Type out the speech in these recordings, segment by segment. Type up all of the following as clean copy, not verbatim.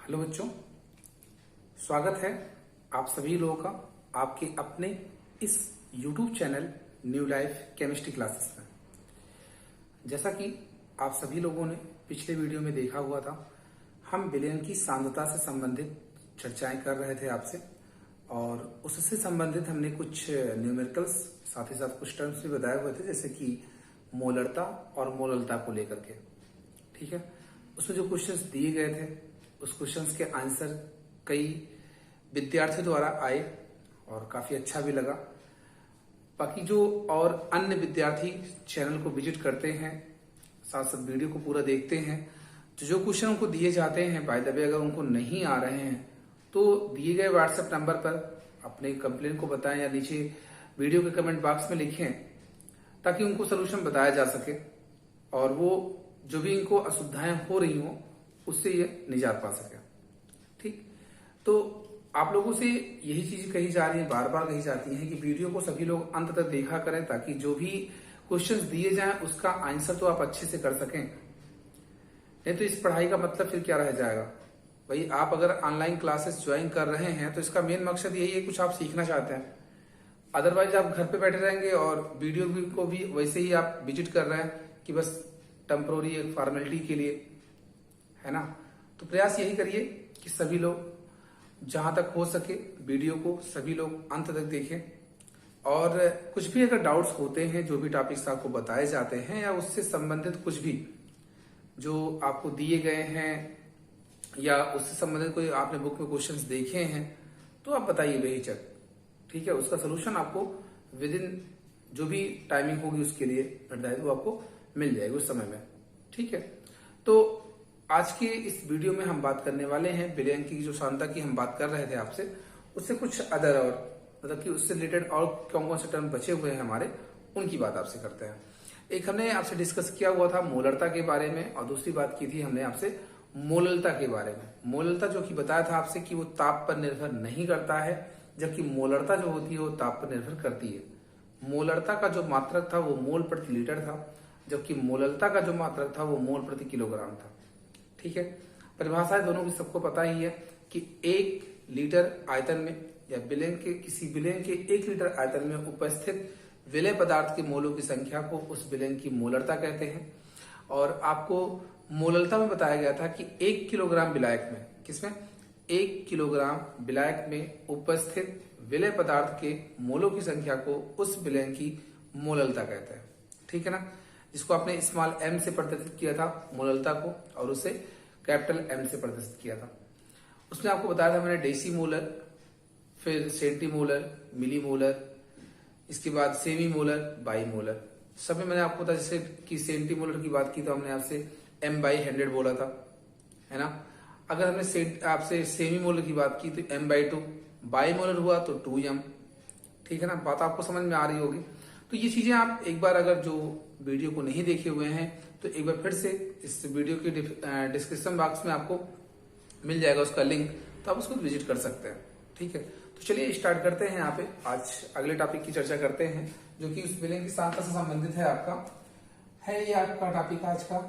Hello बच्चों, स्वागत है आप सभी लोगों का आपके अपने इस YouTube channel new life chemistry classes में। जैसा कि आप सभी लोगों ने पिछले वीडियो में देखा हुआ था, हम विलयन की सांद्रता से संबंधित चर्चाएं कर रहे थे आपसे और उससे संबंधित हमने कुछ न्यूमेरिकल्स साथ ही साथ कुछ टर्म्स भी बताए हुए थे, जैसे कि मोलरता और मोललता को लेकर के। ठीक है, उसमें जो क्वेश्चंस दिए गए थे उस क्वेश्चंस के आंसर कई विद्यार्थियों द्वारा आए और काफी अच्छा भी लगा। बाकी जो और अन्य विद्यार्थी चैनल को विजिट करते हैं, साथ साथ वीडियो को पूरा देखते हैं, तो जो क्वेश्चन उनको दिए जाते हैं बाय द वे अगर उनको नहीं आ रहे हैं तो दिए गए व्हाट्सएप नंबर पर अपने कंप्लेन को बताएं या नीचे वीडियो के कमेंट बॉक्स में लिखें, ताकि उनको सोल्यूशन बताया जा सके और वो जो भी इनको असुविधाएं हो रही हो उससे ये निजात पा सके। ठीक, तो आप लोगों से यही चीज कही जा रही है, बार बार कही जाती है कि वीडियो को सभी लोग अंत तक देखा करें, ताकि जो भी क्वेश्चंस दिए जाएं उसका आंसर तो आप अच्छे से कर सकें। नहीं तो इस पढ़ाई का मतलब फिर क्या रह जाएगा। भाई आप अगर ऑनलाइन क्लासेस ज्वाइन कर रहे हैं तो इसका मेन मकसद यही है, कुछ आप सीखना चाहते हैं। अदरवाइज आप घर पे बैठे रहेंगे और वीडियो को भी वैसे ही आप विजिट कर रहे हैं कि बस टेम्पोररी एक फॉर्मेलिटी के लिए, है ना। तो प्रयास यही करिए कि सभी लोग जहां तक हो सके वीडियो को सभी लोग अंत तक देखें, और कुछ भी अगर डाउट्स होते हैं, जो भी टॉपिक्स आपको बताए जाते हैं या उससे संबंधित कुछ भी जो आपको दिए गए हैं या उससे संबंधित कोई आपने बुक में क्वेश्चंस देखे हैं, तो आप बताइए बेहिचक। ठीक है, उसका सोल्यूशन आपको विद इन जो भी टाइमिंग होगी उसके लिए निर्धारित वो आपको मिल जाएगी उस समय में। ठीक है, तो आज के इस वीडियो में हम बात करने वाले हैं विलयन की जो सांद्रता की हम बात कर रहे थे आपसे, उससे कुछ अदर और मतलब कि उससे रिलेटेड और कौन कौन से टर्म बचे हुए हैं हमारे, उनकी बात आपसे करते हैं। एक हमने आपसे डिस्कस किया हुआ था मोलरता के बारे में, और दूसरी बात की थी हमने आपसे मोललता के बारे में। मोललता जो कि बताया था आपसे कि वो ताप पर निर्भर नहीं करता है, जबकि मोलरता जो होती है वो ताप पर निर्भर करती है। मोलरता का जो मात्रक था वो मोल प्रति लीटर था, जबकि मोललता का जो मात्रक था वो मोल प्रति किलोग्राम था। ठीक है, परिभाषाएं दोनों की सबको पता ही है कि 1 लीटर आयतन में या विलयन के किसी विलयन के 1 लीटर आयतन में उपस्थित विलय पदार्थ के मोलों की संख्या को उस विलयन की मोलरता कहते हैं। और आपको मोललता में बताया गया था कि 1 किलोग्राम विलायक में, किसमें 1 किलोग्राम विलायक में उपस्थित विलय पदार्थ के मोलों की संख्या को उस विलयन की मोललता कहते हैं। ठीक है ना, जिसको आपने स्मॉल m से प्रदर्शित किया था मोललता को, और उसे कैपिटल M से प्रदर्शित किया था। उसमें आपको बताया था मैंने डेसी मोलर, फिर सेंटीमोलर, मिली मोलर, इसके बाद सेमी मोलर, बाई मोलर। सब में मैंने आपको बताया, जैसे कि सेंटीमोलर की बात की तो हमने आपसे m/100 बोला था, है ना। अगर हमने आपसे सेमी मोलर की बात की तो m/2, बाई मोलर हुआ तो 2m। ठीक है ना, बात आपको समझ में आ रही होगी। तो ये चीजें आप एक बार अगर जो वीडियो को नहीं देखे हुए हैं तो एक बार फिर से इस वीडियो के डिस्क्रिप्शन बॉक्स में आपको मिल जाएगा उसका लिंक, तो आप उसको विजिट कर सकते हैं। ठीक है, तो चलिए स्टार्ट करते हैं। यहाँ पे आज अगले टॉपिक की चर्चा करते हैं, जो कि उस विलयन की सांद्रता से संबंधित है। आपका है ये आपका टॉपिक आज का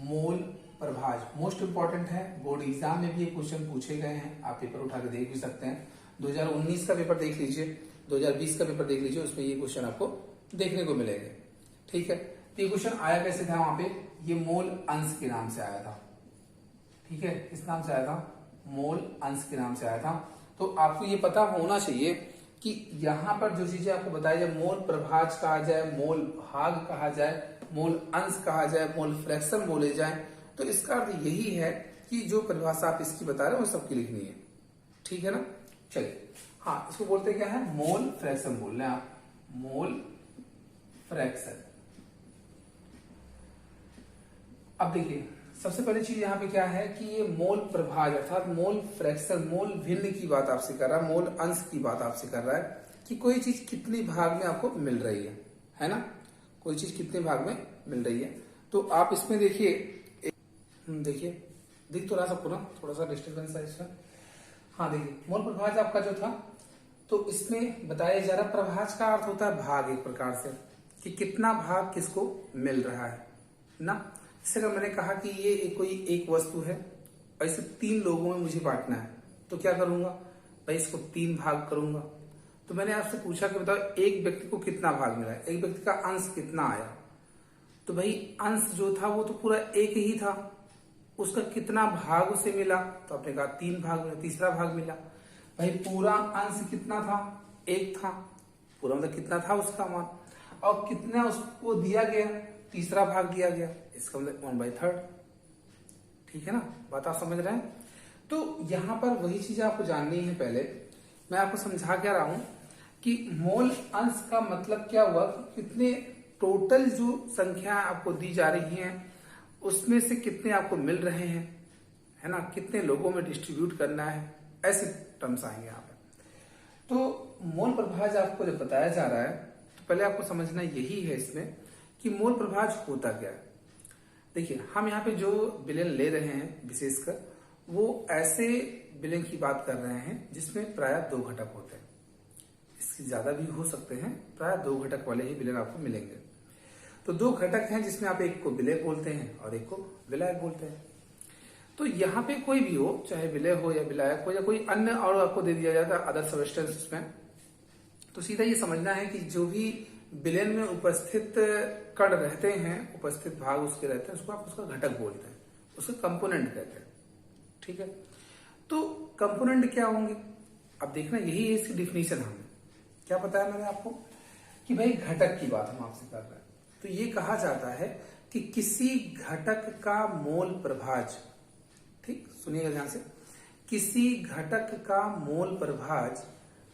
मोल प्रभाज। मोस्ट इंपॉर्टेंट है, बोर्ड एग्जाम में भी ये क्वेश्चन पूछे गए हैं, आप पेपर उठा के देख भी सकते हैं। 2019 का पेपर देख लीजिए, 2020 का पेपर देख लीजिए, उसमें ये क्वेश्चन आपको देखने को मिलेंगे। ठीक है, तो ये क्वेश्चन आया कैसे था वहां पे, ये मोल अंश के नाम से आया था। ठीक है, किस नाम से आया था, मोल अंश के नाम से आया था। तो आपको ये पता होना चाहिए कि यहाँ पर जो चीजें आपको बताई जाए, मोल प्रभाज कहा जाए, मोल भाग कहा जाए, मोल अंश कहा जाए, मोल फ्रैक्शन बोले जाए, तो इसका अर्थ यही है कि जो परिभाषा आप इसकी बता रहे हो वो सबकी लिखनी है। ठीक है ना, चलिए। हाँ, इसको बोलते क्या है, मोल फ्रैक्शन बोल रहे हैं आप, मोल फ्रैक्शन। अब देखिए, सबसे पहली चीज यहाँ पे क्या है कि ये मोल प्रभाज अर्थात मोल फ्रैक्शन, मोल भिन्न की बात आपसे कर रहा है, मोल अंश की बात आपसे कर रहा है कि कोई चीज कितनी भाग में आपको मिल रही है ना, कोई चीज कितने भाग में मिल रही है। तो आप इसमें देखिए, देखिए दिख तो रहा सबको ना, थोड़ा सा डिस्टर्बेंस है इसमें। हाँ देखिए, मोल प्रभाज आपका जो था, तो इसमें बताया जा रहा, प्रभाज का अर्थ होता है भाग, एक प्रकार से कि कितना भाग किसको मिल रहा है ना। जैसे अगर मैंने कहा कि ये कोई एक वस्तु है और इसे 3 लोगों में मुझे बांटना है, तो क्या करूंगा भाई, इसको 3 भाग करूंगा। तो मैंने आपसे पूछा कि बताओ एक व्यक्ति को कितना भाग मिला, एक व्यक्ति का अंश कितना आया। तो भाई अंश जो था वो तो पूरा एक ही था, उसका कितना भाग उसे मिला, तो आपने कहा 3 भाग मिला, तीसरा भाग मिला। भाई पूरा अंश कितना था, 1 था, पूरा मतलब कितना था उसका मान, और कितना उसको दिया गया, तीसरा भाग दिया गया, इसका मतलब 1/3। ठीक है ना, बात आप समझ रहे हैं। तो यहां पर वही चीज आपको जाननी है। पहले मैं आपको समझा क्या रहा हूं कि मोल अंश का मतलब क्या हुआ, कितने टोटल जो संख्या आपको दी जा रही हैं उसमें से कितने आपको मिल रहे हैं, है ना, कितने लोगों में डिस्ट्रीब्यूट करना है, ऐसे टर्म्स आएंगे यहाँ पे। तो मोल प्रभाज आपको जब बताया जा रहा है तो पहले आपको समझना यही है इसमें कि मोल प्रभाज होता क्या है। देखिए हम यहाँ पे जो विलेन ले रहे हैं विशेषकर वो ऐसे विलेन की बात कर रहे हैं जिसमें प्राय 2 घटक होते हैं, इससे ज्यादा भी हो सकते हैं, प्राय 2 घटक वाले ही विलेन आपको मिलेंगे। तो 2 घटक हैं जिसमें आप एक को विलय बोलते हैं और एक को विलायक बोलते हैं। तो यहाँ पे कोई भी हो, चाहे विलय हो या विलायक हो या कोई अन्य और आपको दे दिया जाता है अदर सब्सटेंस उसमें, तो सीधा ये समझना है कि जो भी विलेन में उपस्थित कण रहते हैं, उपस्थित भाग उसके रहते हैं, उसको आप उसका घटक बोलते हैं, उसका कंपोनेंट कहते हैं। ठीक है, तो कंपोनेंट क्या होंगे, अब देखना यही है इसकी डिफिनीशन। हमें क्या बताया मैंने आपको कि भाई घटक की बात हम आपसे कर रहे हैं, तो ये कहा जाता है कि किसी घटक का मोल प्रभाज, ठीक सुनिएगा ध्यान से, किसी घटक का मोल प्रभाज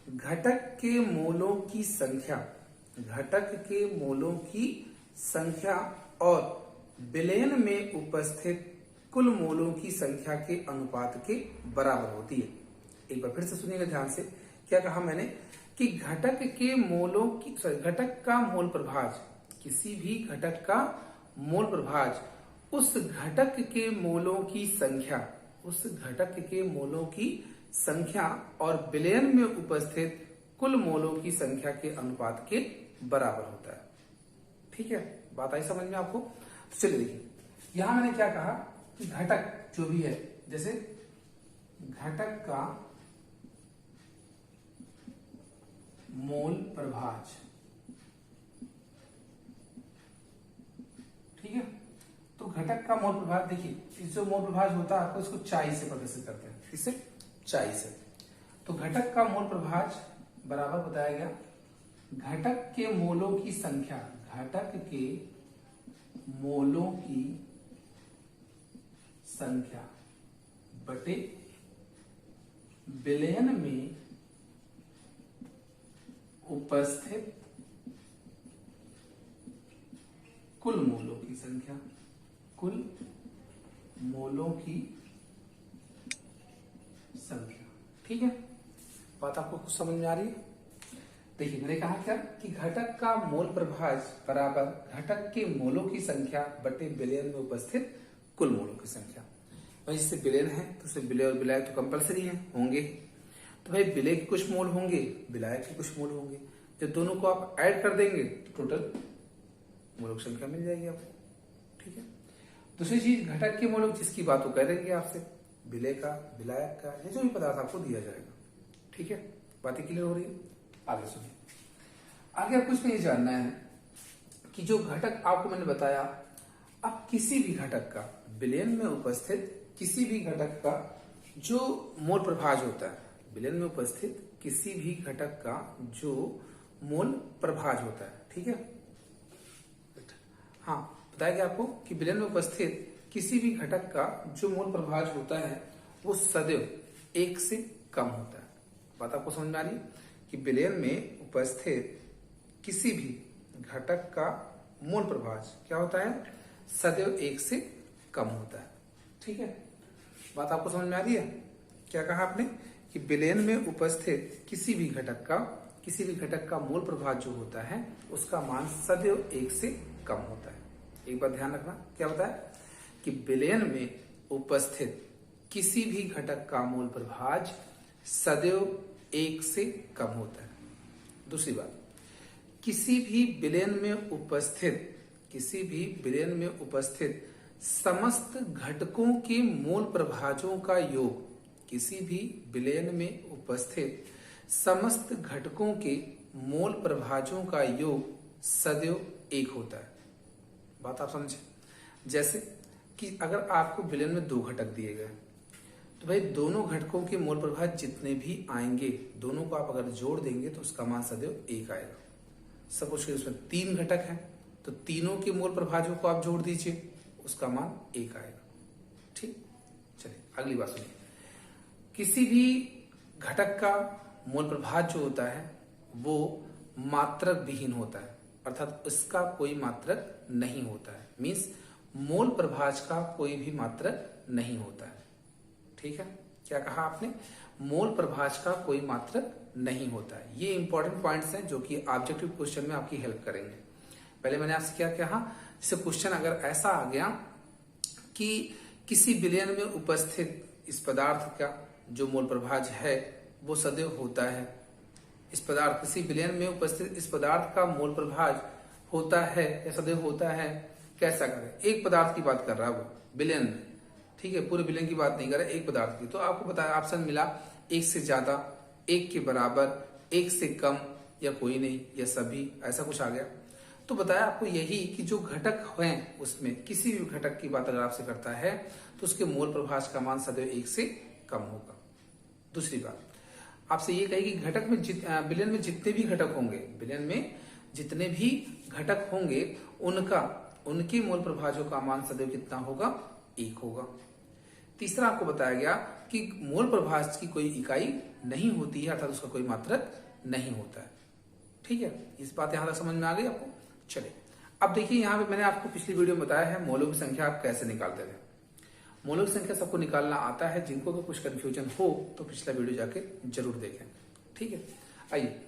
घटक के मोलों की संख्या, घटक के मोलों की संख्या और विलयन में उपस्थित कुल मोलों की संख्या के अनुपात के बराबर होती है। एक बार फिर से सुनिएगा ध्यान से, क्या कहा मैंने कि घटक के मोलों की, घटक का मोल प्रभाज, किसी भी घटक का मोल प्रभाज उस घटक के मोलों की संख्या, उस घटक के मोलों की संख्या और विलयन में उपस्थित कुल मोलों की संख्या के अनुपात के बराबर होता है। ठीक है, बात आई समझ में आपको। तो चलिए देखिए, यहां मैंने क्या कहा कि घटक जो भी है, जैसे घटक का मोल प्रभाज, ठीक है, तो घटक का मोल प्रभाज, देखिए जो मोल प्रभाज होता है आपको इसको चाई से प्रदर्शित करते हैं, किससे, चाई से। तो घटक का मोल प्रभाज बराबर बताया गया घटक के मोलों की संख्या, घटक के मोलों की संख्या बटे विलयन में उपस्थित कुल मोलों की संख्या, कुल मोलों की संख्या। ठीक है, बात आपको कुछ समझ में आ रही है। देखिए मैंने कहा क्या कि घटक का मोल प्रभाज बराबर घटक के मोलों की संख्या बटे विलयन में उपस्थित कुल मोलों की संख्या। भाई इससे विलयन है तो उससे विलय और विलायक तो कंपलसरी है, होंगे। तो भाई विलय के कुछ मोल होंगे, विलायक के कुछ मोल होंगे, जब दोनों को आप ऐड कर देंगे तो टोटल मोलों की संख्या मिल जाएगी आपको। ठीक है, दूसरी चीज घटक के मोल जिसकी बात वो कह देंगे आपसे, विलय का, विलायक का, या जो भी पदार्थ आपको दिया जाएगा। ठीक है, बातें क्लियर हो रही है। आगे सुनिए, आगे आपको इसमें ये जानना है कि जो घटक आपको मैंने बताया, अब किसी भी घटक का विलयन में उपस्थित किसी भी घटक का जो मोल प्रभाज होता है, विलयन में उपस्थित किसी भी घटक का जो मोल प्रभाज होता है, ठीक है, हाँ बताया गया आपको कि विलयन में उपस्थित किसी भी घटक का जो मोल प्रभाज होता है वो सदैव 1 से कम होता है। बात आपको समझ में आ रही है कि विलयन में उपस्थित किसी भी घटक का मोल प्रभाज क्या होता है, सदैव 1 से कम होता है। ठीक है, बात आपको समझ में आ रही है। क्या कहा आपने कि विलयन में उपस्थित किसी भी घटक का मोल प्रभाज जो होता है उसका मान सदैव 1 से कम होता है। एक बार ध्यान रखना, क्या होता है कि विलयन में उपस्थित किसी भी घटक का मोल प्रभाज सदैव 1 से कम होता है। दूसरी बात, किसी भी विलयन में उपस्थित समस्त घटकों के मोल प्रभाजों का योग, किसी भी विलयन में उपस्थित समस्त घटकों के मोल प्रभाजों का योग सदैव एक होता है। बात आप समझे? जैसे कि अगर आपको विलयन में दो घटक दिए गए तो भाई दोनों घटकों के मोल प्रभाज जितने भी आएंगे, दोनों को आप अगर जोड़ देंगे तो उसका मान सदैव एक आएगा। सपोज कि उसमें तीन घटक हैं तो तीनों के मोल प्रभाजों को आप जोड़ दीजिए, उसका मान एक आएगा। ठीक, चलिए अगली बात सुनिए। किसी भी घटक का मोल प्रभाज जो होता है वो मात्रक विहीन होता है, अर्थात उसका कोई मात्रक नहीं होता है। मीन्स मोल प्रभाज का कोई भी मात्रक नहीं होता है। ठीक है, क्या कहा आपने? मोल प्रभाज का कोई मात्रक नहीं होता है। ये इंपॉर्टेंट पॉइंट्स हैं जो कि ऑब्जेक्टिव क्वेश्चन में आपकी हेल्प करेंगे। पहले मैंने आपसे क्या कहा, जैसे क्वेश्चन अगर ऐसा आ गया कि किसी विलयन में उपस्थित इस पदार्थ का जो मोल प्रभाज है वो सदैव होता है। इस पदार्थ, किसी विलयन में उपस्थित इस पदार्थ का मोल प्रभाज होता है या सदैव होता है। कैसा करें? एक पदार्थ की बात कर रहा है वो विलयन में, ठीक है, पूरे विलयन की बात नहीं कर रहा, एक पदार्थ की। तो आपको बताया ऑप्शन मिला एक से ज्यादा, एक के बराबर, एक से कम, या कोई नहीं, या सभी, ऐसा कुछ आ गया। तो बताया आपको यही कि जो घटक हैं उसमें किसी भी घटक की बात अगर आपसे करता है तो उसके मोल प्रभाज का मान सदैव एक से कम होगा। दूसरी बात आपसे ये कही कि घटक में विलयन में जितने भी घटक होंगे, विलयन में जितने भी घटक होंगे उनके मोल प्रभाजों का मान सदैव कितना होगा? एक होगा। तीसरा आपको बताया गया कि मोल प्रभाज की कोई इकाई नहीं होती है, अर्थात उसका कोई मात्रक नहीं होता है। ठीक है, इस बात यहां तक समझ में आ गई आपको? चलिए अब देखिए, यहाँ पे मैंने आपको पिछली वीडियो में बताया है मोलों की संख्या आप कैसे निकालते थे। मोलों की संख्या सबको निकालना आता है, जिनको तो कुछ कंफ्यूजन हो तो पिछला वीडियो जाके जरूर देखें। ठीक है, आइए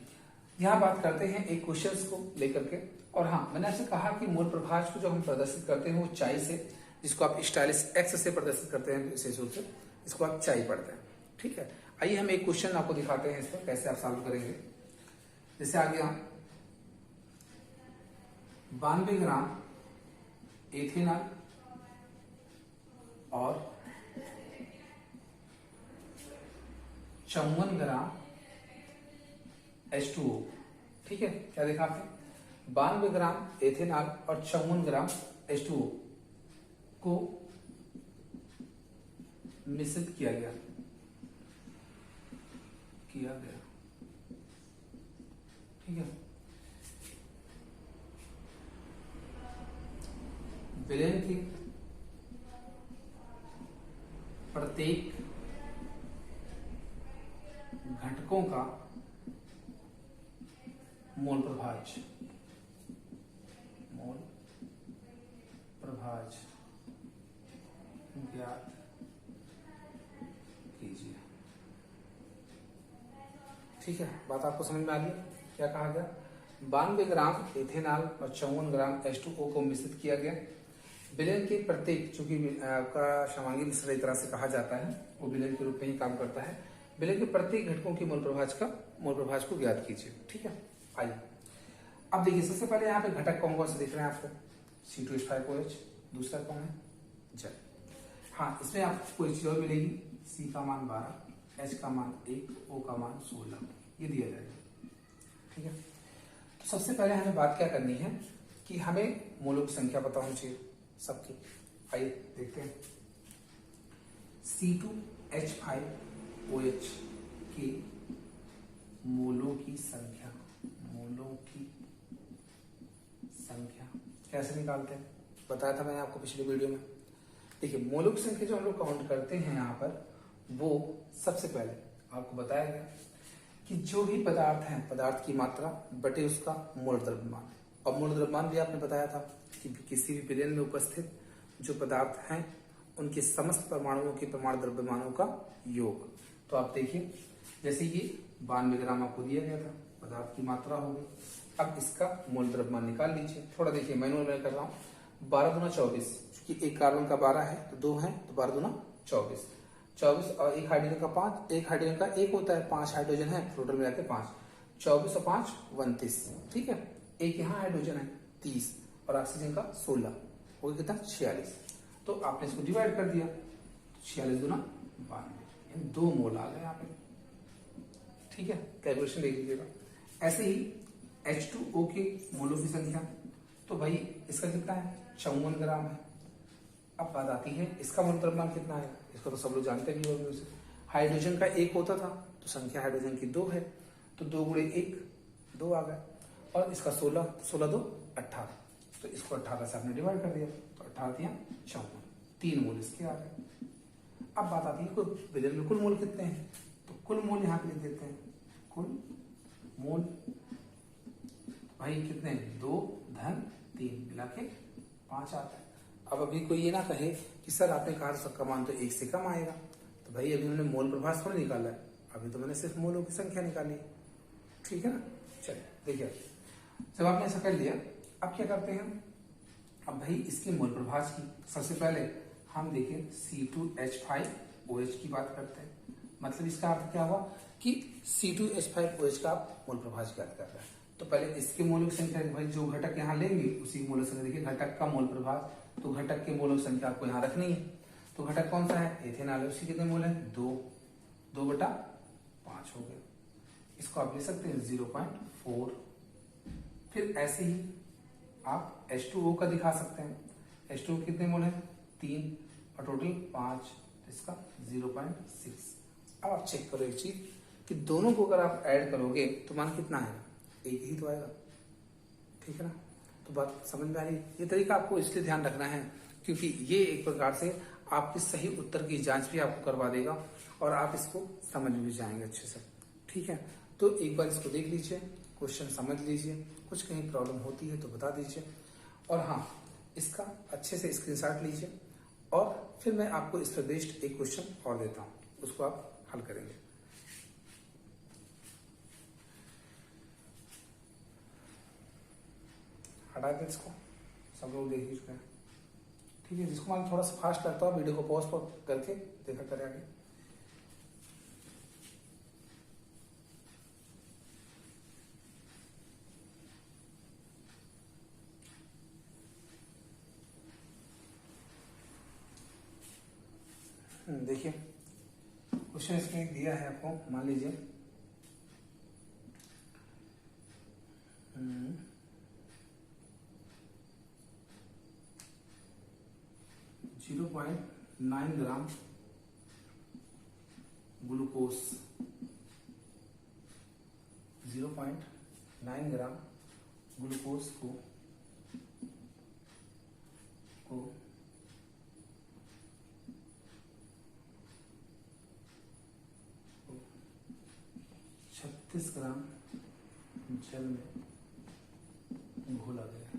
यहाँ बात करते हैं एक क्वेश्चन को लेकर के। और हाँ, मैंने आपसे कहा कि मोल प्रभाज को जो हम प्रदर्शित करते हैं वो चाई से, जिसको आप स्टाइलिश एक्स से प्रदर्शित करते हैं विशेष रूप से, इसको आप चाई पढ़ते हैं। ठीक है, आइए हम एक क्वेश्चन आपको दिखाते हैं, इस पर कैसे आप सॉल्व करेंगे। जैसे आ गया 92 ग्राम एथेनॉल और 54 ग्राम H2O। ठीक है, क्या देखा आपने? 92 ग्राम एथेनॉल और 54 ग्राम H2O को मिश्रित किया गया। ठीक है, विलयन के प्रत्येक घटकों का मोल प्रभाज ज्ञात कीजिए। ठीक है, बात आपको समझ में आ गई? क्या कहा गया? 92 ग्राम एथेनॉल और 54 ग्राम H2O को मिश्रित किया गया। विलयन के प्रत्येक, चूंकि आपका समांगी मिश्रण एक तरह से कहा जाता है, वो विलयन के रूप में ही काम करता है। विलयन के प्रत्येक घटकों के मोल प्रभाज को ज्ञात कीजिए। ठीक है, आइए अब देखिए, सबसे पहले यहाँ पे घटक कौन कौन से दिख रहे हैं आपको? C2H5OH, दूसरा कौन है? जल। हाँ, इसमें आपको कोई चीज और मिलेगी। C का मान 12, H का मान 1, O का मान 16, ये दिया जाएगा। ठीक है, तो सबसे पहले हमें बात क्या करनी है कि हमें मोलों की संख्या पता होनी चाहिए सबकी। आइए देखते हैं। C2H5OH की मोलों की संख्या कैसे निकालते हैं बताया था मैंने आपको पिछले वीडियो में। देखिए, मोलों की संख्या जो हम लोग काउंट करते हैं यहाँ पर, वो सबसे पहले आपको बताया गया कि जो भी पदार्थ है, पदार्थ की मात्रा बटे उसका मोल द्रव्यमान। और मोल द्रव्यमान भी आपने बताया था कि किसी भी विलयन में उपस्थित जो पदार्थ हैं उनके समस्त परमाणुओं के परमाणु द्रव्यमानों का योग। तो आप देखिए, जैसे ये 92 ग्राम आपको दिया गया था, पदार्थ की मात्रा होगी। अब इसका मोल द्रव्यमान निकाल लीजिए। थोड़ा देखिए, मैनुअल में कर रहा हूँ। 12 दूना 24, क्योंकि एक कार्बन का 12 है तो 2 है, तो 12 दूना 24 और एक हाइड्रोजन का 5, एक हाइड्रोजन का 1 होता है, 5 हाइड्रोजन है, टोटल मिला के 5, 24 और 5 29। ठीक है, एक यहाँ हाइड्रोजन है 30 और ऑक्सीजन का 16, हो गया कितना? 46। तो आपने इसको डिवाइड कर दिया, 46 गुना 92, 2 मोल आ गए यहाँ पे। ठीक है, कैलकुलेशन देख लीजिएगा। ऐसे ही H2O के मोलों की संख्या, तो भाई इसका कितना है, 54 ग्राम है। अब बात आती है इसका मोल द्रव्यमान कितना है, इसको तो सब लोग जानते भी होंगे। हाइड्रोजन का 1 होता था, तो संख्या हाइड्रोजन की 2 है, तो 2 गुणे 1 2 आ गए, और इसका 16, 16 2 18, तो इसको 18 से आपने डिवाइड कर दिया, तो 18 दिया 54, 3 मोल इसके आ गए। अब बात आती है कुल विलयन में कुल मोल कितने हैं, तो कुल मोल यहाँ पे लिख देते हैं, कुल मोल भाई कितने, 2 धन 3 मिला के 5 आता है। अब अभी कोई ये ना कहे कि सर आपने कहा सबका मान तो 1 से कम आएगा, तो भाई अभी हमने मोल प्रभाव थोड़ा निकाला है, अभी तो मैंने सिर्फ मोलों की संख्या निकाली है। ठीक है ना, चलिए देखिए, जब आपने ऐसा कर लिया, अब क्या करते हैं, अब भाई इसके मोल प्रभाव की सबसे पहले हम देखें C2H5OH की बात करते हैं। मतलब इसका अर्थ क्या हुआ कि C2H5OH का आप मोल प्रभाव ज्ञात कर रहे हैं, तो पहले इसके मोलों की संख्या, भाई जो घटक यहाँ लेंगे उसी मोलों संख्या, देखिए घटक का मोल प्रभाव, तो घटक के मोलों की संख्या आपको यहाँ रखनी है। तो घटक कौन सा है, एथेनॉल, उसके कितने मोल है, 2/5 हो गए, इसको आप ले सकते हैं 0.4। फिर ऐसे ही आप H2O का दिखा सकते हैं, H2O कितने मोल है, 3 और टोटल 5, इसका 0.6। अब आप चेक करो एक चीज कि दोनों को अगर आप ऐड करोगे तो मान कितना है, 1 ही तो आएगा। ठीक है ना, तो बात समझ में आ रही है। ये तरीका आपको इसलिए ध्यान रखना है क्योंकि ये एक प्रकार से आपके सही उत्तर की जांच भी आपको करवा देगा और आप इसको समझ भी जाएंगे अच्छे से। ठीक है, तो एक बार इसको देख लीजिए, क्वेश्चन समझ लीजिए, कुछ कहीं प्रॉब्लम होती है तो बता दीजिए, और हाँ इसका अच्छे से स्क्रीनशॉट लीजिए, और फिर मैं आपको इस पर बेस्ड एक क्वेश्चन और देता हूँ, उसको आप हल करेंगे। हटा दें इसको, सब लोग देख ही चुके हैं। ठीक है, जिसको मान थोड़ा सा फास्ट लगता हो वीडियो को पॉज करके देखा करें आगे। देखिए क्वेश्चन इसमें दिया है आपको, मान लीजिए 0.9 ग्राम ग्लूकोज, 0.9 ग्राम ग्लूकोज को 36 ग्राम जल में घोला गया है।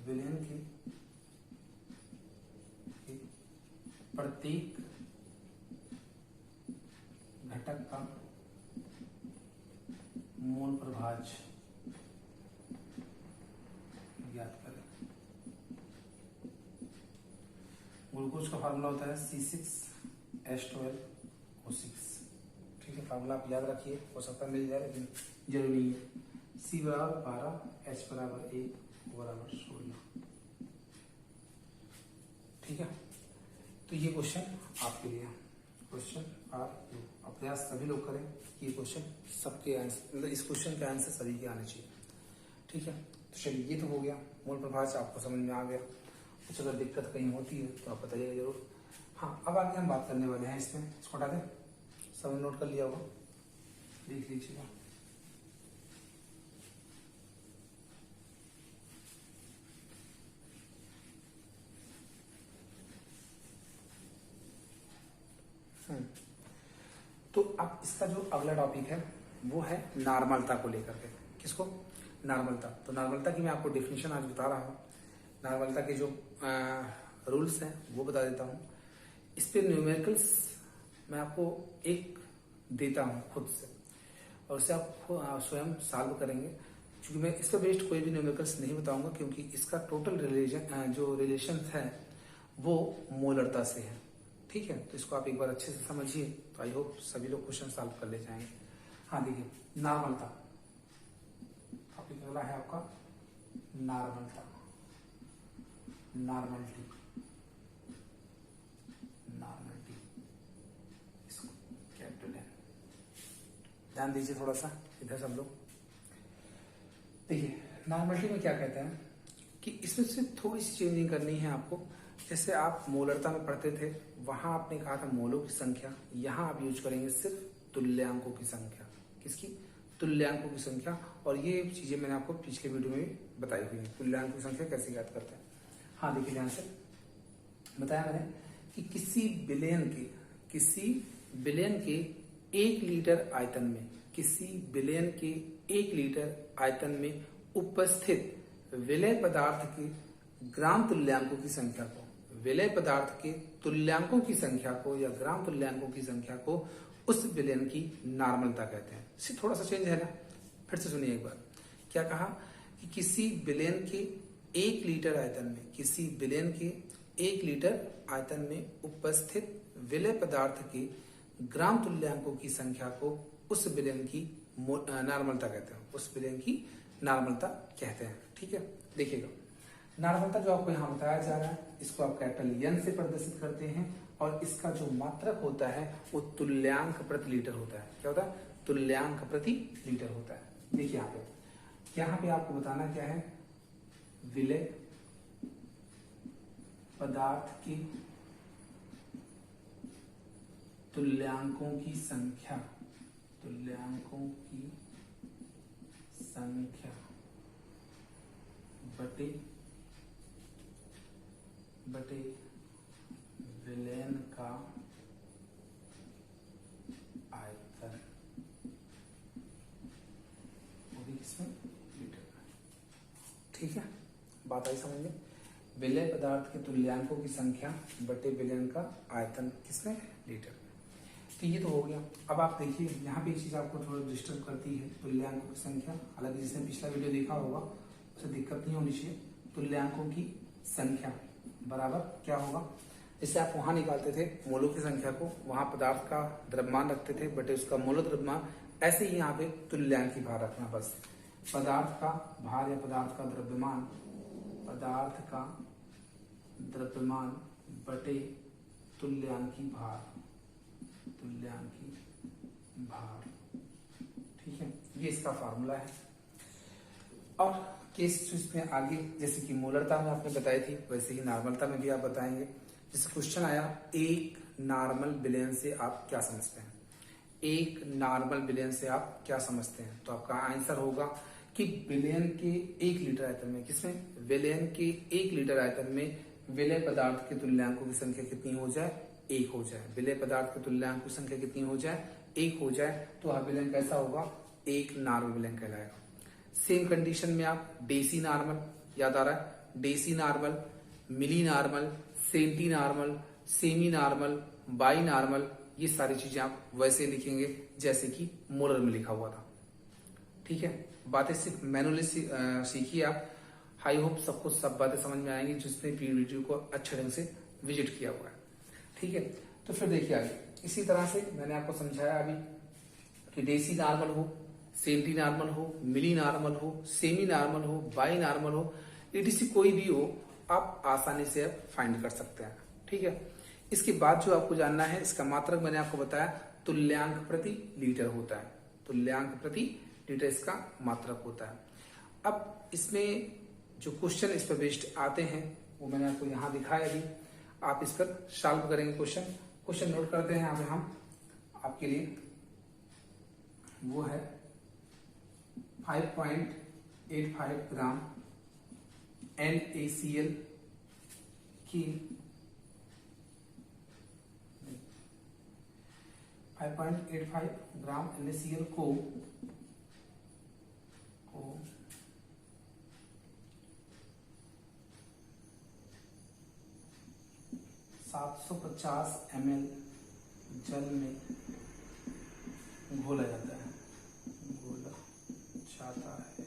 विलयन के प्रत्येक घटक का मोल प्रभाव ज्ञात करें। ग्लूकोज का फार्मूला होता है C6H12O6। ठीक है, फार्मूला आप याद रखिए, हो सकता है मिल जाए लेकिन जरूरी नहीं है। C बराबर 12, H बराबर 1, O बराबर 16। ठीक है, तो ये क्वेश्चन आपके लिए, क्वेश्चन आप प्रयास सभी लोग करें कि ये क्वेश्चन सबके आंसर, मतलब इस क्वेश्चन के आंसर सभी के आने चाहिए। ठीक है, तो चलिए ये तो हो गया, मोल प्रभाव से आपको समझ में आ गया। कुछ अगर दिक्कत कहीं होती है तो आप बताइएगा जरूर। हाँ, अब आगे हम बात करने वाले हैं इसमें, इसको हटा दें, सब नोट कर लिया होगा, देख लीजिएगा। तो अब इसका जो अगला टॉपिक है वो है नॉर्मलता को लेकर के। किसको, नॉर्मलता। तो नॉर्मलता की मैं आपको डेफिनेशन आज बता रहा हूँ, नॉर्मलता के जो रूल्स हैं वो बता देता हूँ। इस पे न्यूमेरिकल्स मैं आपको एक देता हूँ खुद से, और उससे आप स्वयं सॉल्व करेंगे, क्योंकि मैं इस पर बेस्ड कोई भी न्यूमेरिकल्स नहीं बताऊंगा, क्योंकि इसका टोटल जो रिलेशन है वो मोलरता से है। ठीक है, तो इसको आप एक बार अच्छे से समझिए, तो आई होप सभी लोग क्वेश्चन सॉल्व कर ले जाएंगे। हाँ देखिए, नॉर्मलता टॉपिक अगला है आपका नॉर्मलता, नॉर्मलिटी, नॉर्मलिटी, इसको कैपिटल है। ध्यान दीजिए थोड़ा सा इधर सब लोग। देखिए नॉर्मलिटी में क्या कहते हैं कि इसमें से थोड़ी सी चेंजिंग करनी है आपको। जैसे आप मोलरता में पढ़ते थे, वहां आपने कहा था मोलों की संख्या, यहां आप यूज करेंगे सिर्फ तुल्यांकों की संख्या। किसकी? तुल्यांकों की संख्या। और ये चीजें मैंने आपको पिछले वीडियो में भी बताई हुई है, तुल्यांकों की संख्या कैसे ज्ञात करते हैं। हाँ देखिए ध्यान से बताया मैंने कि किसी बिलियन के 1 लीटर आयतन में, किसी बिलियन के 1 लीटर आयतन में उपस्थित विलय पदार्थ के ग्राम तुल्यांकों की संख्या को, विलय पदार्थ के तुल्यांकों की संख्या को या ग्राम तुल्यांकों की संख्या को उस विलयन की नॉर्मलता कहते हैं। इससे थोड़ा सा चेंज है ना, फिर से सुनिए एक बार। क्या कहा कि किसी बिलियन के 1 लीटर आयतन में, किसी बिलियन के 1 लीटर आयतन में उपस्थित विलय पदार्थ के ग्राम तुल्यांकों की संख्या को उस विलयन की नॉर्मलता कहते हैं, उस विलयन की नॉर्मलता कहते हैं। ठीक है, देखिएगा नॉर्मलता जो आपको यहाँ बताया जा रहा है, इसको आप कैपिटल एन से प्रदर्शित करते हैं और इसका जो मात्रक होता है वो तुल्यांक प्रति लीटर होता है। क्या होता है? तुल्यांक प्रति लीटर होता है। देखिए यहाँ पे आपको बताना क्या है, विलय पदार्थ के तुल्यांकों की संख्या, तुल्यांकों की संख्या बटे विलयन का आयतन, वो भी किसमें? लीटर में। ठीक है, बात आई समझ में? विलय पदार्थ के तुल्यांकों की संख्या बटे विलयन का आयतन किसमें? लीटर में। तो ये तो हो गया। अब आप देखिए यहाँ पे चीज आपको थोड़ा डिस्टर्ब करती है, तुल्यांकों की संख्या। हालांकि जिसने पिछला वीडियो देखा होगा उसे दिक्कत नहीं होनी चाहिए। तुल्यांकों की संख्या बराबर क्या होगा? जैसे आप वहां निकालते थे मोलों की संख्या को, वहां पदार्थ का द्रव्यमान रखते थे बटे उसका मोल द्रव्यमान, ऐसे ही यहाँ पे तुल्यांकी भार रखना। बस पदार्थ का भार या पदार्थ का द्रव्यमान, पदार्थ का द्रव्यमान बटे तुल्यांकी भार, तुल्यांकी भार। ठीक है, ये इसका फार्मूला है। और केस इसमें आगे जैसे कि मोलरता में आपने बताई थी, वैसे ही नॉर्मलता में भी आप बताएंगे। जैसे क्वेश्चन आया, एक नॉर्मल विलयन से आप क्या समझते हैं? एक नॉर्मल विलयन से आप क्या समझते हैं? तो आपका आंसर होगा कि विलयन के 1 लीटर आयतन में, किसमें? विलयन के 1 लीटर आयतन में विलय पदार्थ के तुल्यांकों की संख्या कितनी हो जाए? 1 हो जाए। विलय पदार्थ के तुल्यांक की संख्या कितनी हो जाए? 1 हो जाए। तो वह विलयन कैसा होगा? एक नॉर्मल विलयन कहलाएगा। सेम कंडीशन में आप डेसी नॉर्मल, याद आ रहा है? Deci normal, milli normal, centi normal, semi normal, bi normal, ये सारी चीजें आप वैसे लिखेंगे जैसे कि मोलर में लिखा हुआ था। ठीक है, बातें सिर्फ मैनुअली सीखिए आप। आई होप सबको सब बातें समझ में आएंगी जिसने वीडियो को अच्छे ढंग से विजिट किया हुआ है। ठीक है, तो फिर देखिए आगे इसी तरह से मैंने आपको समझाया अभी कि डेसी नॉर्मल हो, सेंटी नॉर्मल हो, मिली नॉर्मल हो, सेमी नॉर्मल हो, बाई नॉर्मल हो, ईटीसी कोई भी हो, आप आसानी से आप फाइंड कर सकते हैं। ठीक है, इसके बाद जो आपको जानना है, इसका मात्रक मैंने आपको बताया तुल्यांक प्रति लीटर होता है। तुल्यांक प्रति लीटर इसका मात्रक होता है। अब इसमें जो क्वेश्चन इस पर बेस्ड आते हैं वो मैंने आपको यहाँ दिखाया अभी, आप इस पर सॉल्व करेंगे। क्वेश्चन नोट करते हैं यहाँ पे हम आपके लिए। वो है 5.85 ग्राम NaCl की 5.85 ग्राम NaCl को 750 ml जल में घोला जाता है, घोला जाता है।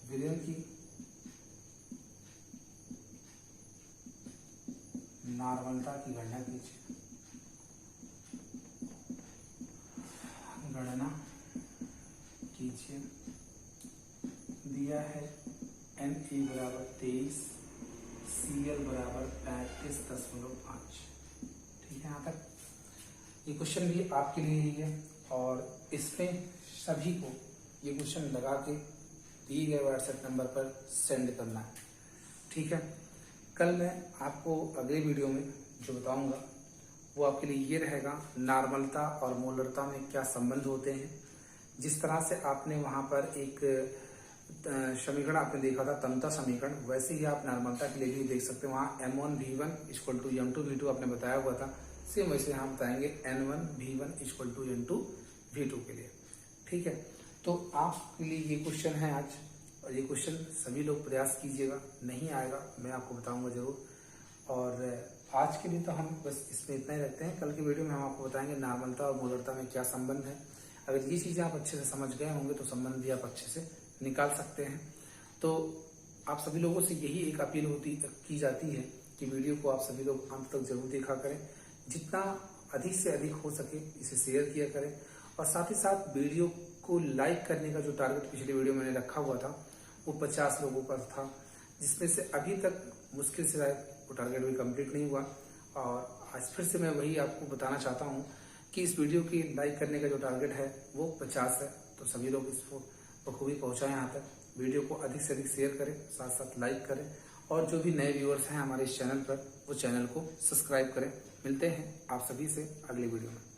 विलयन की नॉर्मलता की गणना कीजिए। गणना लीजिए, दिया है Na बराबर 23, Cl बराबर 35.5। ठीक है, यहाँ तक ये क्वेश्चन भी आपके लिए ही है और इसमें सभी को ये क्वेश्चन लगा के दिए गए व्हाट्सएप नंबर पर सेंड करना है। ठीक है, कल मैं आपको अगले वीडियो में जो बताऊंगा वो आपके लिए ये रहेगा, नॉर्मलता और मोलरता में क्या संबंध होते हैं। जिस तरह से आपने वहां पर एक समीकरण आपने देखा था तमता समीकरण, वैसे ही आप नॉर्मलता के लिए भी देख सकते हैं। वहाँ M1 V1 equal to M2 V2 आपने बताया हुआ था, सेम वैसे हम बताएंगे N1 V1 equal to N2 V2 के लिए। ठीक है, तो आपके लिए ये क्वेश्चन है आज, और ये क्वेश्चन सभी लोग प्रयास कीजिएगा, नहीं आएगा मैं आपको बताऊंगा जरूर। और आज के लिए तो हम बस इसमें इतना ही रखते हैं। कल की वीडियो में हम आपको बताएंगे नॉर्मलता और मोलरता में क्या संबंध है। अगर ये चीज़ें आप अच्छे से समझ गए होंगे तो संबंध भी आप अच्छे से निकाल सकते हैं। तो आप सभी लोगों से यही एक अपील की जाती है कि वीडियो को आप सभी लोग अंत तक जरूर देखा करें, जितना अधिक से अधिक हो सके इसे शेयर किया करें, और साथ ही साथ वीडियो को लाइक करने का जो टारगेट पिछले वीडियो में मैंने रखा हुआ था वो 50 लोगों का था, जिसमें से अभी तक मुश्किल से वो टारगेट भी कंप्लीट नहीं हुआ। और आज फिर से मैं वही आपको बताना चाहता हूँ कि इस वीडियो की लाइक करने का जो टारगेट है वो 50 है। तो सभी लोग इसको बखूबी पहुँचाएं यहाँ तक। वीडियो को अधिक से अधिक शेयर करें, साथ साथ लाइक करें, और जो भी नए व्यूअर्स हैं हमारे इस चैनल पर वो चैनल को सब्सक्राइब करें। मिलते हैं आप सभी से अगले वीडियो में।